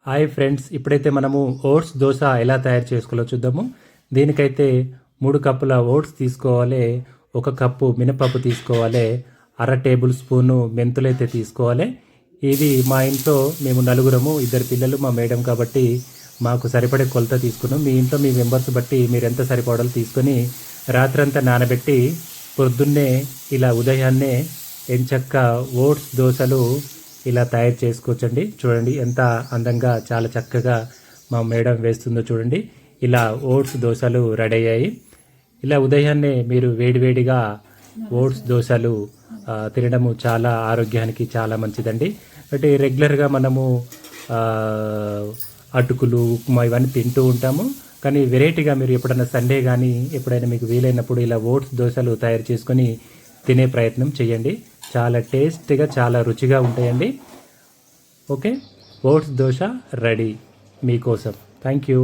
Hi friends, ఇప్పుడైతే మనము oats dosa ఎలా తయారు చేసుకోవాలో చూద్దాము. దీనికైతే 3 కప్పుల ఓట్స్ తీసుకోవాలి, 1 కప్పు మినపప్పు తీసుకోవాలి, అర టేబుల్ స్పూను మెంతులైతే తీసుకోవాలి. ఇది మా ఇంట్లో మేము నలుగురము, 2 పిల్లలు, మా మేడం కాబట్టి మాకు సరిపడే కొలత తీసుకున్నాం. మీ ఇంట్లో మీ మెంబర్స్ బట్టి మీరు ఎంత సరిపడాలో తీసుకొని రాత్రంతా నానబెట్టి పొద్దున్నే ఇలా ఉదయాన్నే ఎంచక్క ఓట్స్ దోశలు ఇలా తయారు చేసుకోవచ్చండి. చూడండి ఎంత అందంగా చాలా చక్కగా మా మేడం వేస్తుందో చూడండి. ఇలా ఓట్స్ దోశలు రెడీ అయ్యాయి. ఇలా ఉదయాన్నే మీరు వేడివేడిగా ఓట్స్ దోశలు తినడము చాలా ఆరోగ్యానికి చాలా మంచిదండి. అంటే రెగ్యులర్గా మనము అటుకులు, ఉప్మా ఇవన్నీ తింటూ ఉంటాము. కానీ వెరైటీగా మీరు ఎప్పుడైనా సండే కానీ ఎప్పుడైనా మీకు వీలైనప్పుడు ఇలా ఓట్స్ దోశలు తయారు చేసుకొని తినే ప్రయత్నం చేయండి. చాలా టేస్ట్గా చాలా రుచిగా ఉంటాయండి. ఓకే, ఓట్స్ దోశ రెడీ మీకోసం. Thank you.